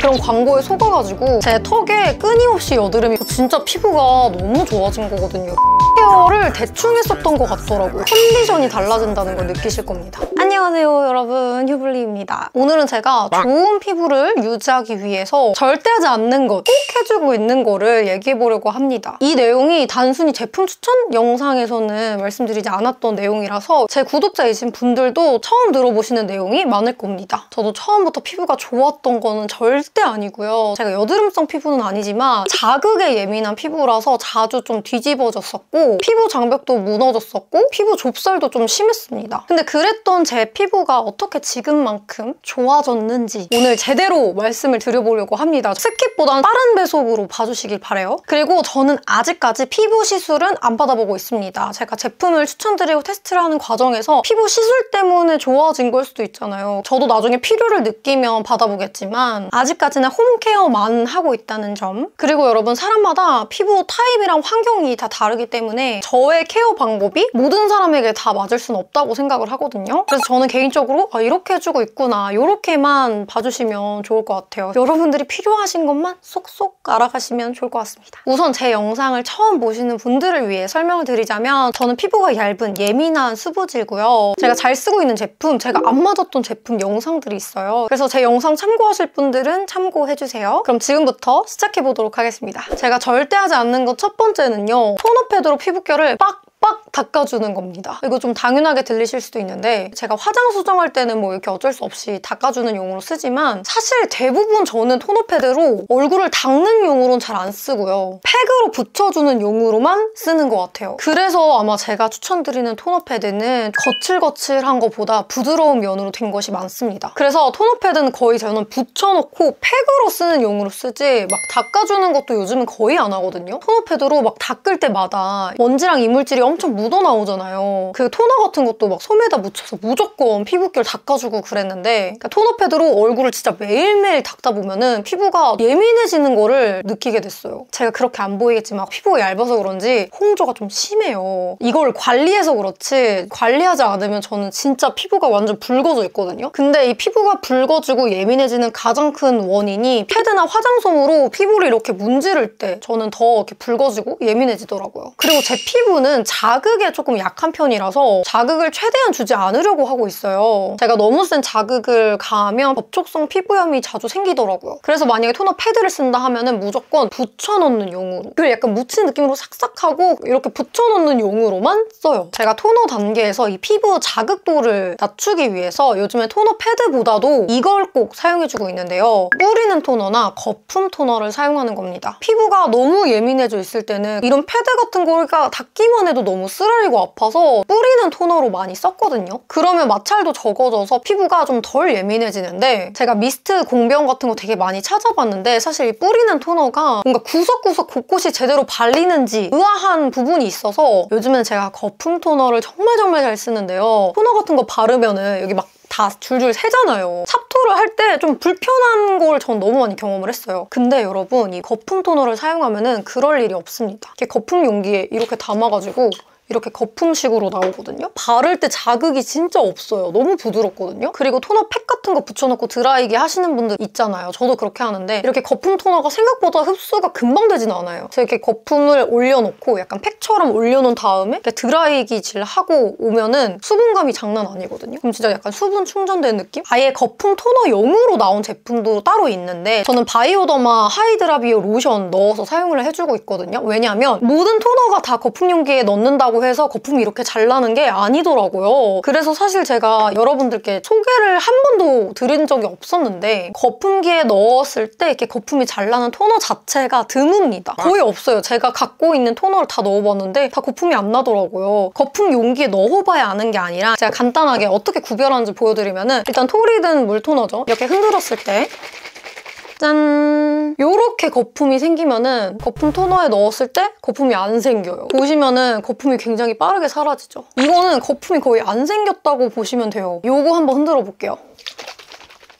그런 광고에 속아가지고 제 턱에 끊임없이 여드름이 진짜 피부가 너무 좋아진 거거든요. 케어를 대충 했었던 것 같더라고요. 컨디션이 달라진다는 걸 느끼실 겁니다. 안녕하세요 여러분, 휴블리입니다. 오늘은 제가 좋은 피부를 유지하기 위해서 절대 하지 않는 것, 꼭 해주고 있는 거를 얘기해보려고 합니다. 이 내용이 단순히 제품 추천 영상에서는 말씀드리지 않았던 내용이라서 제 구독자이신 분들도 처음 들어보시는 내용이 많을 겁니다. 저도 처음부터 피부가 좋았던 거는 절대 아니고요. 제가 여드름성 피부는 아니지만 자극에 예민한 피부라서 자주 좀 뒤집어졌었고 피부 장벽도 무너졌었고 피부 좁쌀도 좀 심했습니다. 근데 그랬던 제 피부가 어떻게 지금만큼 좋아졌는지 오늘 제대로 말씀을 드려보려고 합니다. 스킵보단 빠른 배속으로 봐주시길 바래요. 그리고 저는 아직까지 피부 시술은 안 받아보고 있습니다. 제가 제품을 추천드리고 테스트를 하는 과정에서 피부 시술 때문에 좋아진 걸 수도 있잖아요. 저도 나중에 필요를 느끼면 받아보겠지만 아직까지는 홈케어만 하고 있다는 점. 그리고 여러분, 사람마다 피부 타입이랑 환경이 다 다르기 때문에 저의 케어 방법이 모든 사람에게 다 맞을 수는 없다고 생각을 하거든요. 그래서 저는 개인적으로 이렇게 해주고 있구나, 이렇게만 봐주시면 좋을 것 같아요. 여러분들이 필요하신 것만 쏙쏙 알아가시면 좋을 것 같습니다. 우선 제 영상을 처음 보시는 분들을 위해 설명을 드리자면 저는 피부가 얇은 예민한 수부지고요. 제가 잘 쓰고 있는 제품, 제가 안 맞았던 제품 영상들이 있어요. 그래서 제 영상 참고하실 분들은 참고해주세요. 그럼 지금부터 시작해보도록 하겠습니다. 제가 절대 하지 않는 것 첫 번째는요, 토너 패드로 피부결을 빡빡 닦아주는 겁니다. 이거 좀 당연하게 들리실 수도 있는데 제가 화장 수정할 때는 뭐 이렇게 어쩔 수 없이 닦아주는 용으로 쓰지만 사실 대부분 저는 토너 패드로 얼굴을 닦는 용으로는 잘 안 쓰고요. 팩으로 붙여주는 용으로만 쓰는 것 같아요. 그래서 아마 제가 추천드리는 토너 패드는 거칠거칠한 것보다 부드러운 면으로 된 것이 많습니다. 그래서 토너 패드는 거의 저는 붙여놓고 팩으로 쓰는 용으로 쓰지 막 닦아주는 것도 요즘은 거의 안 하거든요. 토너 패드로 막 닦을 때마다 먼지랑 이물질이 엄청 묻어나오잖아요. 그 토너 같은 것도 막 솜에다 묻혀서 무조건 피부결 닦아주고 그랬는데 그러니까 토너 패드로 얼굴을 진짜 매일매일 닦다 보면은 피부가 예민해지는 거를 느끼게 됐어요. 제가 그렇게 안 보이겠지만 피부가 얇아서 그런지 홍조가 좀 심해요. 이걸 관리해서 그렇지 관리하지 않으면 저는 진짜 피부가 완전 붉어져 있거든요. 근데 이 피부가 붉어지고 예민해지는 가장 큰 원인이 패드나 화장솜으로 피부를 이렇게 문지를 때 저는 더 이렇게 붉어지고 예민해지더라고요. 그리고 제 피부는 자극에 조금 약한 편이라서 자극을 최대한 주지 않으려고 하고 있어요. 제가 너무 센 자극을 가하면 접촉성 피부염이 자주 생기더라고요. 그래서 만약에 토너 패드를 쓴다 하면은 무조건 붙여놓는 용으로, 그걸 약간 묻힌 느낌으로 싹싹하고 이렇게 붙여놓는 용으로만 써요. 제가 토너 단계에서 이 피부 자극도를 낮추기 위해서 요즘에 토너 패드보다도 이걸 꼭 사용해주고 있는데요. 뿌리는 토너나 거품 토너를 사용하는 겁니다. 피부가 너무 예민해져 있을 때는 이런 패드 같은 거가 닿기만 해도 너무 쓰라리고 아파서 뿌리는 토너로 많이 썼거든요. 그러면 마찰도 적어져서 피부가 좀 덜 예민해지는데 제가 미스트 공병 같은 거 되게 많이 찾아봤는데 사실 이 뿌리는 토너가 뭔가 구석구석 곳곳이 제대로 발리는지 의아한 부분이 있어서 요즘엔 제가 거품 토너를 정말 잘 쓰는데요. 토너 같은 거 바르면은 여기 막 다 줄줄 새잖아요. 삽토를 할 때 좀 불편한 걸 전 너무 많이 경험을 했어요. 근데 여러분, 이 거품 토너를 사용하면은 그럴 일이 없습니다. 이렇게 거품 용기에 이렇게 담아가지고 이렇게 거품식으로 나오거든요. 바를 때 자극이 진짜 없어요. 너무 부드럽거든요. 그리고 토너 팩 같은 거 붙여놓고 드라이기 하시는 분들 있잖아요. 저도 그렇게 하는데 이렇게 거품 토너가 생각보다 흡수가 금방 되진 않아요. 그래서 이렇게 거품을 올려놓고 약간 팩처럼 올려놓은 다음에 이렇게 드라이기질 하고 오면은 수분감이 장난 아니거든요. 그럼 진짜 약간 수분 충전된 느낌? 아예 거품 토너용으로 나온 제품도 따로 있는데 저는 바이오더마 하이드라비오 로션 넣어서 사용을 해주고 있거든요. 왜냐하면 모든 토너가 다 거품 용기에 넣는다고 해서 거품이 이렇게 잘 나는 게 아니더라고요. 그래서 사실 제가 여러분들께 소개를 한 번도 드린 적이 없었는데 거품기에 넣었을 때 이렇게 거품이 잘 나는 토너 자체가 드뭅니다. 거의 없어요. 제가 갖고 있는 토너를 다 넣어봤는데 다 거품이 안 나더라고요. 거품 용기에 넣어봐야 아는 게 아니라 제가 간단하게 어떻게 구별하는지 보여드리면은 일단 토리든 물 토너죠. 이렇게 흔들었을 때 짠! 요렇게 거품이 생기면은 거품 토너에 넣었을 때 거품이 안 생겨요. 보시면은 거품이 굉장히 빠르게 사라지죠. 이거는 거품이 거의 안 생겼다고 보시면 돼요. 요거 한번 흔들어 볼게요.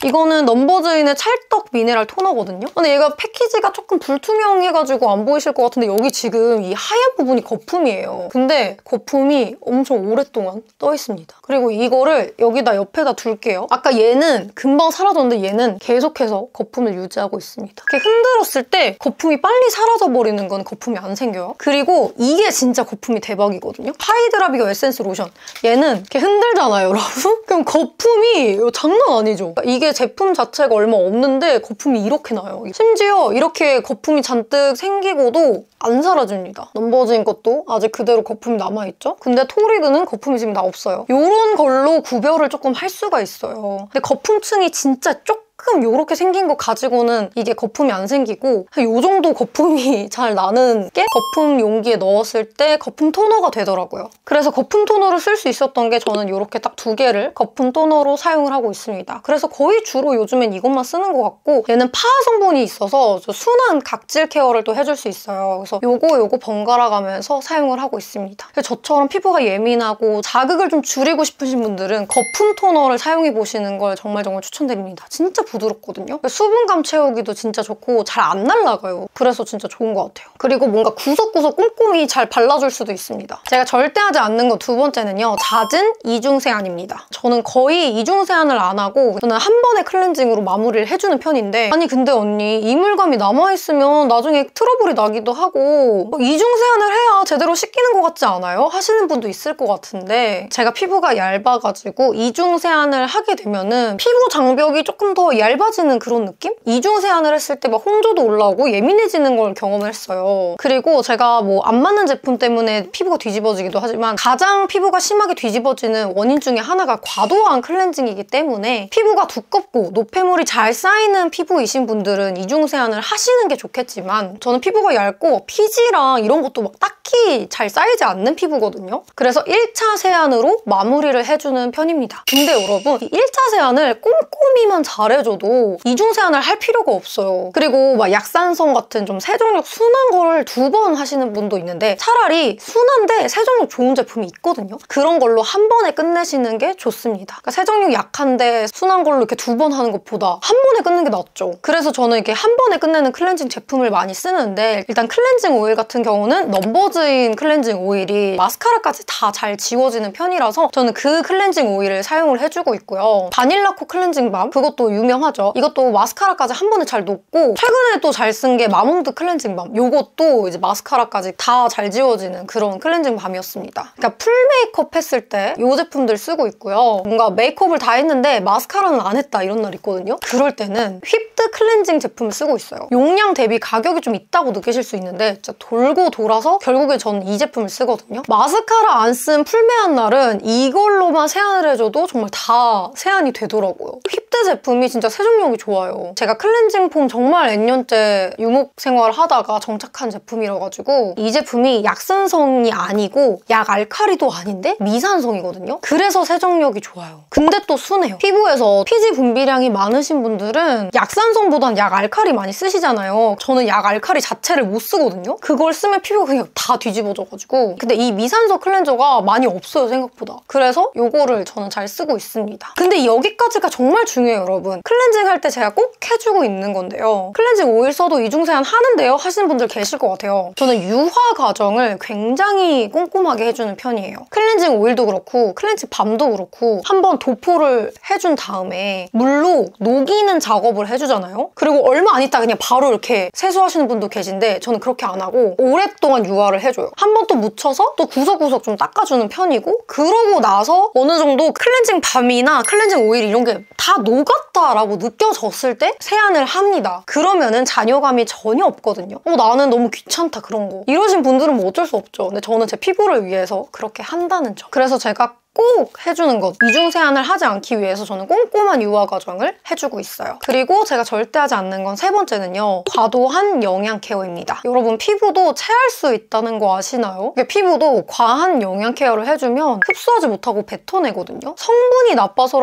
이거는 넘버즈인의 찰떡 미네랄 토너거든요. 근데 얘가 패키지가 조금 불투명해가지고 안 보이실 것 같은데 여기 지금 이 하얀 부분이 거품이에요. 근데 거품이 엄청 오랫동안 떠 있습니다. 그리고 이거를 여기다 옆에다 둘게요. 아까 얘는 금방 사라졌는데 얘는 계속해서 거품을 유지하고 있습니다. 이렇게 흔들었을 때 거품이 빨리 사라져버리는 건 거품이 안 생겨요. 그리고 이게 진짜 거품이 대박이거든요. 하이드라비어 에센스 로션. 얘는 이렇게 흔들잖아요, 여러분? 그럼 거품이 장난 아니죠? 이게 제품 자체가 얼마 없는데 거품이 이렇게 나요. 심지어 이렇게 거품이 잔뜩 생기고도 안 사라집니다. 넘버즈인 것도 아직 그대로 거품이 남아있죠? 근데 토리드는 거품이 지금 나 없어요. 이런 걸로 구별을 조금 할 수가 있어요. 근데 거품층이 진짜 조금 이렇게 생긴 거 가지고는 이게 거품이 안 생기고 이 정도 거품이 잘 나는 게 거품 용기에 넣었을 때 거품 토너가 되더라고요. 그래서 거품 토너를 쓸 수 있었던 게 저는 이렇게 딱 2개를 거품 토너로 사용을 하고 있습니다. 그래서 거의 주로 요즘엔 이것만 쓰는 것 같고 얘는 파하 성분이 있어서 순한 각질 케어를 또 해줄 수 있어요. 그래서 요거 번갈아 가면서 사용을 하고 있습니다. 저처럼 피부가 예민하고 자극을 좀 줄이고 싶으신 분들은 거품 토너를 사용해보시는 걸 정말 추천드립니다. 진짜 부드럽거든요. 수분감 채우기도 진짜 좋고 잘 안 날아가요. 그래서 진짜 좋은 것 같아요. 그리고 뭔가 구석구석 꼼꼼히 잘 발라줄 수도 있습니다. 제가 절대 하지 않는 거 2번째는요. 잦은 이중 세안입니다. 저는 거의 이중 세안을 안 하고 저는 한 번의 클렌징으로 마무리를 해주는 편인데 아니 근데 언니 이물감이 남아있으면 나중에 트러블이 나기도 하고 이중 세안을 해야 제대로 씻기는 것 같지 않아요? 하시는 분도 있을 것 같은데 제가 피부가 얇아가지고 이중 세안을 하게 되면은 피부 장벽이 조금 더 얇아지는 그런 느낌? 이중 세안을 했을 때 막 홍조도 올라오고 예민해지는 걸 경험을 했어요. 그리고 제가 뭐 안 맞는 제품 때문에 피부가 뒤집어지기도 하지만 가장 피부가 심하게 뒤집어지는 원인 중에 하나가 과도한 클렌징이기 때문에 피부가 두껍고 노폐물이 잘 쌓이는 피부이신 분들은 이중 세안을 하시는 게 좋겠지만 저는 피부가 얇고 피지랑 이런 것도 막 딱히 잘 쌓이지 않는 피부거든요. 그래서 1차 세안으로 마무리를 해주는 편입니다. 근데 여러분 이 1차 세안을 꼼꼼히만 잘해줘도 이중 세안을 할 필요가 없어요. 그리고 막 약산성 같은 좀 세정력 순한 걸 2번 하시는 분도 있는데 차라리 순한데 세정력 좋은 제품이 있거든요. 그런 걸로 한 번에 끝내시는 게 좋습니다. 그러니까 세정력 약한데 순한 걸로 이렇게 2번 하는 것보다 한 번에 끝내는 게 낫죠. 그래서 저는 이렇게 한 번에 끝내는 클렌징 제품을 많이 쓰는데 일단 클렌징 오일 같은 경우는 넘버즈인 클렌징 오일이 마스카라까지 다 잘 지워지는 편이라서 저는 그 클렌징 오일을 사용을 해주고 있고요. 바닐라코 클렌징 밤 그것도 유명하죠. 이것도 마스카라까지 한 번에 잘 녹고 최근에 또 잘 쓴 게 마몽드 클렌징 밤 이것도 이제 마스카라까지 다 잘 지워지는 그런 클렌징 밤이었습니다. 그러니까 풀 메이크업 했을 때 이 제품들 쓰고 있고요. 뭔가 메이크업을 다 했는데 마스카라는 안 했다 이런 날 있거든요. 그럴 때는 휘프드 클렌징 제품을 쓰고 있어요. 용량 대비 가격이 좀 있다고 느끼실 수 있는데 진짜 돌고 돌아서 결국에 저는 이 제품을 쓰거든요. 마스카라 안 쓴 풀메한 날은 이걸로만 세안을 해줘도 정말 다 세안이 되더라고요. 휘프드 제품이 진짜 세정력이 좋아요. 제가 클렌징 폼 정말 N년째 유목 생활을 하다가 정착한 제품이라 가지고 이 제품이 약산성이 아니고 약 알칼리도 아닌데 미산성이거든요. 그래서 세정력이 좋아요. 근데 또 순해요. 피부에서 피지 분비량이 많으신 분들은 약산성보단 약 알칼리 많이 쓰시잖아요. 저는 약 알칼리 자체를 못 쓰거든요. 그걸 쓰면 피부가 그냥 다 뒤집어져가지고 근데 이 미산성 클렌저가 많이 없어요, 생각보다. 그래서 이거를 저는 잘 쓰고 있습니다. 근데 여기까지가 정말 중요해요, 여러분. 클렌징 할 때 제가 꼭 해주고 있는 건데요. 클렌징 오일 써도 이중 세안 하는데요? 하시는 분들 계실 것 같아요. 저는 유화 과정을 굉장히 꼼꼼하게 해주는 편이에요. 클렌징 오일도 그렇고 클렌징 밤도 그렇고 한번 도포를 해준 다음에 물로 녹이는 작업을 해주잖아요. 그리고 얼마 안 있다 그냥 바로 이렇게 세수하시는 분도 계신데 저는 그렇게 안 하고 오랫동안 유화를 해줘요. 한번 또 묻혀서 또 구석구석 좀 닦아주는 편이고 그러고 나서 어느 정도 클렌징 밤이나 클렌징 오일 이런 게 다 녹았다라고 느껴졌을 때 세안을 합니다. 그러면은 잔여감이 전혀 없거든요. 나는 너무 귀찮다 그런 거. 이러신 분들은 뭐 어쩔 수 없죠. 근데 저는 제 피부를 위해서 그렇게 한다는 점. 그래서 제가 꼭 해주는 것. 이중 세안을 하지 않기 위해서 저는 꼼꼼한 유화 과정을 해주고 있어요. 그리고 제가 절대 하지 않는 건 3번째는요. 과도한 영양 케어입니다. 여러분 피부도 체할 수 있다는 거 아시나요? 피부도 과한 영양 케어를 해주면 흡수하지 못하고 뱉어내거든요. 성분이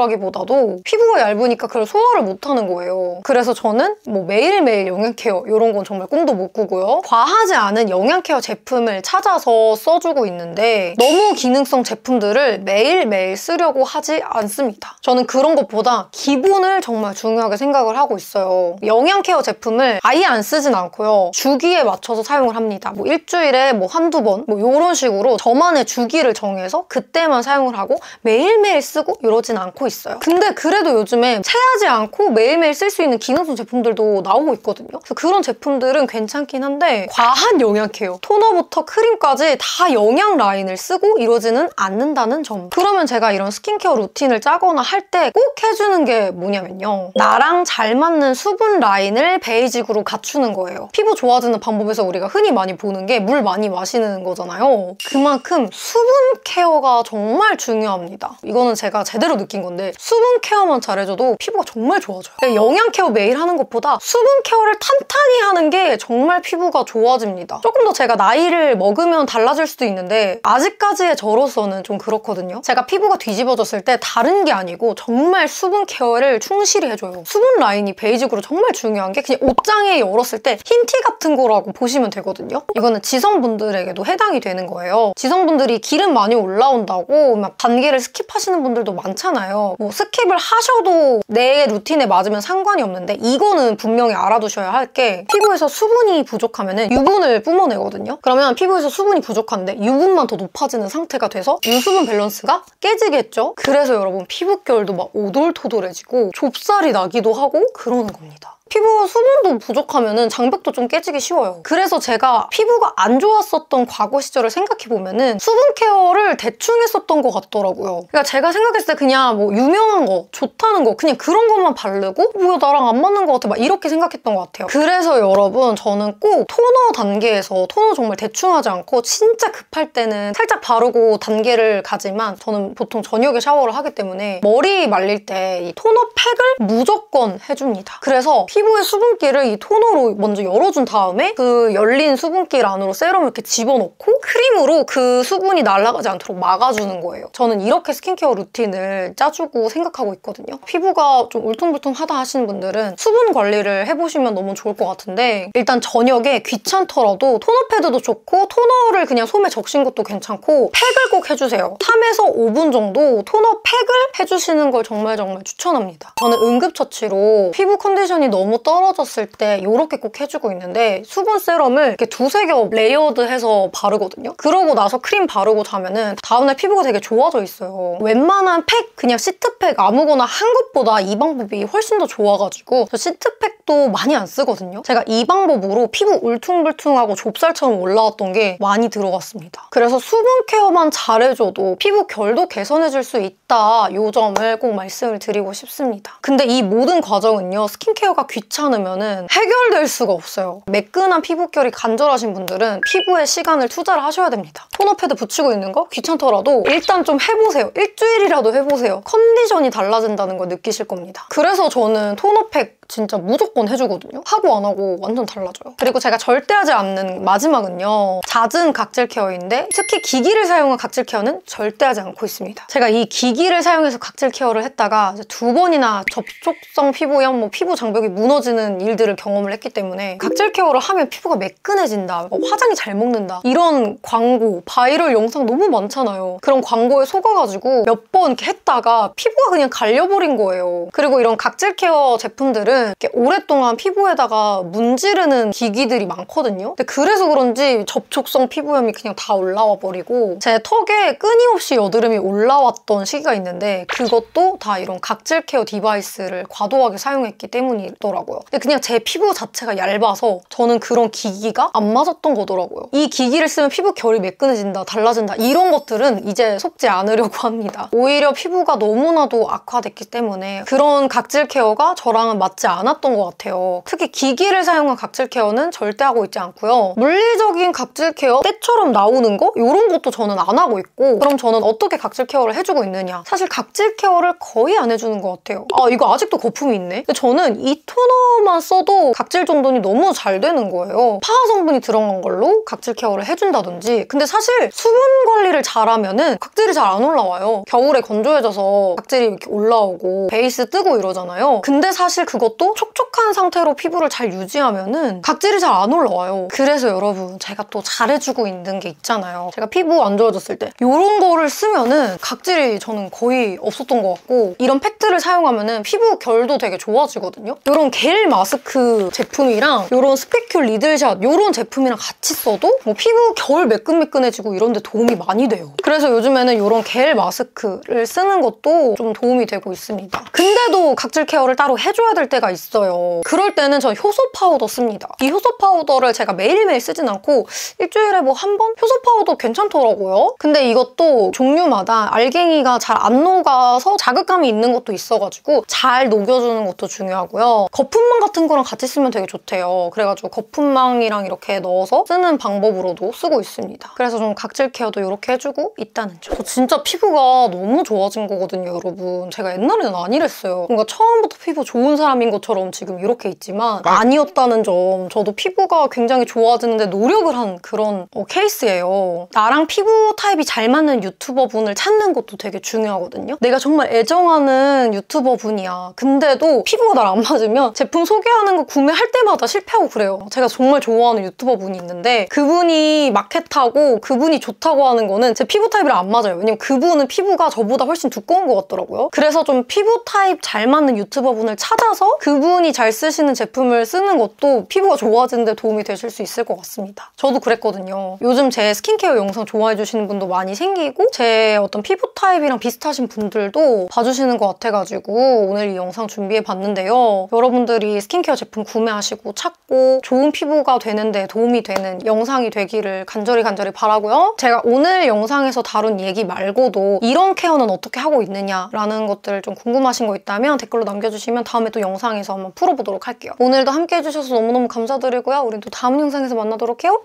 나빠서라기보다도 피부가 얇으니까 그걸 소화를 못하는 거예요. 그래서 저는 뭐 매일매일 영양 케어 이런 건 정말 꿈도 못 꾸고요. 과하지 않은 영양 케어 제품을 찾아서 써주고 있는데 너무 기능성 제품들을 매일매일 쓰려고 하지 않습니다. 저는 그런 것보다 기본을 정말 중요하게 생각을 하고 있어요. 영양 케어 제품을 아예 안 쓰진 않고요. 주기에 맞춰서 사용을 합니다. 뭐 일주일에 뭐 한두 번 뭐 이런 식으로 저만의 주기를 정해서 그때만 사용을 하고 매일매일 쓰고 이러진 않고 있어요. 근데 그래도 요즘에 체하지 않고 매일매일 쓸 수 있는 기능성 제품들도 나오고 있거든요. 그래서 그런 제품들은 괜찮긴 한데 과한 영양 케어, 토너부터 크림까지 다 영양 라인을 쓰고 이러지는 않는다는 점. 그러면 제가 이런 스킨케어 루틴을 짜거나 할 때 꼭 해주는 게 뭐냐면요. 나랑 잘 맞는 수분 라인을 베이직으로 갖추는 거예요. 피부 좋아지는 방법에서 우리가 흔히 많이 보는 게 물 많이 마시는 거잖아요. 그만큼 수분 케어가 정말 중요합니다. 이거는 제가 제대로 느낀 건데 수분 케어만 잘해줘도 피부가 정말 좋아져요. 영양 케어 매일 하는 것보다 수분 케어를 탄탄히 하는 게 정말 피부가 좋아집니다. 조금 더 제가 나이를 먹으면 달라질 수도 있는데 아직까지의 저로서는 좀 그렇거든요. 제가 피부가 뒤집어졌을 때 다른 게 아니고 정말 수분 케어를 충실히 해줘요. 수분 라인이 베이직으로 정말 중요한 게 그냥 옷장에 열었을 때 흰 티 같은 거라고 보시면 되거든요. 이거는 지성분들에게도 해당이 되는 거예요. 지성분들이 기름 많이 올라온다고 막 단계를 스킵하시는 분들도 많잖아요. 뭐 스킵을 하셔도 내 루틴에 맞으면 상관이 없는데 이거는 분명히 알아두셔야 할 게 피부에서 수분이 부족하면 유분을 뿜어내거든요. 그러면 피부에서 수분이 부족한데 유분만 더 높아지는 상태가 돼서 유수분 밸런스가 깨지겠죠? 그래서 여러분 피부결도 막 오돌토돌해지고 좁쌀이 나기도 하고 그러는 겁니다. 피부가 수분도 부족하면 장벽도 좀 깨지기 쉬워요. 그래서 제가 피부가 안 좋았었던 과거 시절을 생각해보면 수분 케어를 대충 했었던 것 같더라고요. 그러니까 제가 생각했을 때 그냥 뭐 유명한 거, 좋다는 거 그냥 그런 것만 바르고 뭐야 나랑 안 맞는 것 같아 막 이렇게 생각했던 것 같아요. 그래서 여러분 저는 꼭 토너 단계에서 토너 정말 대충 하지 않고 진짜 급할 때는 살짝 바르고 단계를 가지만 저는 보통 저녁에 샤워를 하기 때문에 머리 말릴 때 이 토너 팩을 무조건 해줍니다. 그래서 피부의 수분기를 이 토너로 먼저 열어준 다음에 그 열린 수분기 안으로 세럼을 이렇게 집어넣고 크림으로 그 수분이 날아가지 않도록 막아주는 거예요. 저는 이렇게 스킨케어 루틴을 짜주고 생각하고 있거든요. 피부가 좀 울퉁불퉁하다 하시는 분들은 수분 관리를 해보시면 너무 좋을 것 같은데 일단 저녁에 귀찮더라도 토너 패드도 좋고 토너를 그냥 솜에 적신 것도 괜찮고 팩을 꼭 해주세요. 3에서 5분 정도 토너 팩을 해주시는 걸 정말 추천합니다. 저는 응급처치로 피부 컨디션이 너무 떨어졌을 때 이렇게 꼭 해주고 있는데 수분 세럼을 이렇게 두세 겹 레이어드해서 바르거든요. 그러고 나서 크림 바르고 자면은 다음날 피부가 되게 좋아져 있어요. 웬만한 팩, 그냥 시트팩 아무거나 한 것보다 이 방법이 훨씬 더 좋아가지고 저 시트팩도 많이 안 쓰거든요. 제가 이 방법으로 피부 울퉁불퉁하고 좁쌀처럼 올라왔던 게 많이 들어갔습니다. 그래서 수분 케어만 잘해줘도 피부 결도 개선해줄 수 있다. 이 점을 꼭 말씀을 드리고 싶습니다. 근데 이 모든 과정은요. 스킨케어가 귀찮으면 해결될 수가 없어요. 매끈한 피부결이 간절하신 분들은 피부에 시간을 투자를 하셔야 됩니다. 토너 패드 붙이고 있는 거 귀찮더라도 일단 좀 해보세요. 일주일이라도 해보세요. 컨디션이 달라진다는 걸 느끼실 겁니다. 그래서 저는 토너팩 진짜 무조건 해주거든요. 하고 안 하고 완전 달라져요. 그리고 제가 절대 하지 않는 마지막은요. 잦은 각질 케어인데 특히 기기를 사용한 각질 케어는 절대 하지 않고 있습니다. 제가 이 기기를 사용해서 각질 케어를 했다가 이제 2번이나 접촉성 피부염, 뭐 피부 장벽이 무너지는 일들을 경험을 했기 때문에 각질 케어를 하면 피부가 매끈해진다, 화장이 잘 먹는다 이런 광고, 바이럴 영상 너무 많잖아요. 그런 광고에 속아가지고 몇 번 이렇게 했다가 피부가 그냥 갈려버린 거예요. 그리고 이런 각질 케어 제품들은 이렇게 오랫동안 피부에다가 문지르는 기기들이 많거든요. 근데 그래서 그런지 접촉성 피부염이 그냥 다 올라와 버리고 제 턱에 끊임없이 여드름이 올라왔던 시기가 있는데 그것도 다 이런 각질 케어 디바이스를 과도하게 사용했기 때문이더라고요. 근데 그냥 제 피부 자체가 얇아서 저는 그런 기기가 안 맞았던 거더라고요. 이 기기를 쓰면 피부 결이 매끈해진다, 달라진다 이런 것들은 이제 속지 않으려고 합니다. 오히려 피부가 너무나도 악화됐기 때문에 그런 각질 케어가 저랑은 맞지 않았던 것 같아요. 특히 기기를 사용한 각질 케어는 절대 하고 있지 않고요. 물리적인 각질 케어, 때처럼 나오는 거? 이런 것도 저는 안 하고 있고 그럼 저는 어떻게 각질 케어를 해주고 있느냐? 사실 각질 케어를 거의 안 해주는 것 같아요. 아, 이거 아직도 거품이 있네? 근데 저는 이 토너만 써도 각질 정돈이 너무 잘 되는 거예요. 파하 성분이 들어간 걸로 각질 케어를 해준다든지 근데 사실 수분 관리를 잘하면은 각질이 잘 안 올라와요. 겨울에 건조해져서 각질이 이렇게 올라오고 베이스 뜨고 이러잖아요. 근데 사실 그것도 이것도 촉촉한 상태로 피부를 잘 유지하면은 각질이 잘 안 올라와요. 그래서 여러분 제가 또 잘해주고 있는 게 있잖아요. 제가 피부 안 좋아졌을 때 이런 거를 쓰면은 각질이 저는 거의 없었던 것 같고 이런 팩트를 사용하면은 피부 결도 되게 좋아지거든요. 이런 겔 마스크 제품이랑 이런 스페큘 리들샷 이런 제품이랑 같이 써도 뭐 피부 결 매끈매끈해지고 이런 데 도움이 많이 돼요. 그래서 요즘에는 이런 겔 마스크를 쓰는 것도 좀 도움이 되고 있습니다. 근데도 각질 케어를 따로 해줘야 될 때가 있어요. 그럴 때는 전 효소 파우더 씁니다. 이 효소 파우더를 제가 매일매일 쓰진 않고 일주일에 뭐 한 번? 효소 파우더 괜찮더라고요. 근데 이것도 종류마다 알갱이가 잘 안 녹아서 자극감이 있는 것도 있어가지고 잘 녹여주는 것도 중요하고요. 거품망 같은 거랑 같이 쓰면 되게 좋대요. 그래가지고 거품망이랑 이렇게 넣어서 쓰는 방법으로도 쓰고 있습니다. 그래서 좀 각질 케어도 이렇게 해주고 있다는 점. 저 진짜 피부가 너무 좋아진 거거든요, 여러분. 제가 옛날에는 아니랬어요. 뭔가 처음부터 피부 좋은 사람인 것처럼 지금 이렇게 있지만 아니었다는 점. 저도 피부가 굉장히 좋아지는데 노력을 한 그런 케이스예요. 나랑 피부 타입이 잘 맞는 유튜버 분을 찾는 것도 되게 중요하거든요. 내가 정말 애정하는 유튜버 분이야. 근데도 피부가 날 안 맞으면 제품 소개하는 거 구매할 때마다 실패하고 그래요. 제가 정말 좋아하는 유튜버 분이 있는데 그분이 마켓하고 그분이 좋다고 하는 거는 제 피부 타입이랑 안 맞아요. 왜냐면 그분은 피부가 저보다 훨씬 두꺼운 것 같더라고요. 그래서 좀 피부 타입 잘 맞는 유튜버 분을 찾아서 그분이 잘 쓰시는 제품을 쓰는 것도 피부가 좋아지는 데 도움이 되실 수 있을 것 같습니다. 저도 그랬거든요. 요즘 제 스킨케어 영상 좋아해 주시는 분도 많이 생기고 제 어떤 피부 타입이랑 비슷하신 분들도 봐주시는 것 같아가지고 오늘 이 영상 준비해봤는데요. 여러분들이 스킨케어 제품 구매하시고 찾고 좋은 피부가 되는데 도움이 되는 영상이 되기를 간절히 바라고요. 제가 오늘 영상에서 다룬 얘기 말고도 이런 케어는 어떻게 하고 있느냐라는 것들 좀 궁금하신 거 있다면 댓글로 남겨주시면 다음에 또 영상에서 한번 풀어보도록 할게요. 오늘도 함께 해주셔서 너무너무 감사드리고요. 우린 또 다음 영상에서 만나도록 해요.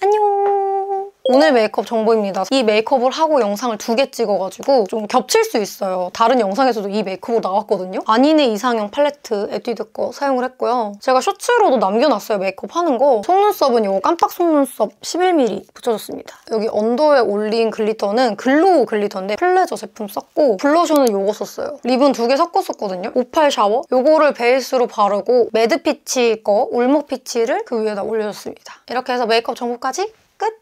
안녕. 오늘 메이크업 정보입니다. 이 메이크업을 하고 영상을 2개 찍어가지고 좀 겹칠 수 있어요. 다른 영상에서도 이 메이크업으로 나왔거든요. 아니네 이상형 팔레트 에뛰드 거 사용을 했고요. 제가 쇼츠로도 남겨놨어요, 메이크업 하는 거. 속눈썹은 이거 깜빡 속눈썹 11mm 붙여줬습니다. 여기 언더에 올린 글리터는 글로우 글리터인데 플레저 제품 썼고 블러셔는 이거 썼어요. 립은 2개 섞었었거든요. 오팔 샤워. 이거를 베이스로 바르고 매드 피치 거 울목 피치를 그 위에다 올려줬습니다. 이렇게 해서 메이크업 정보까지 끝!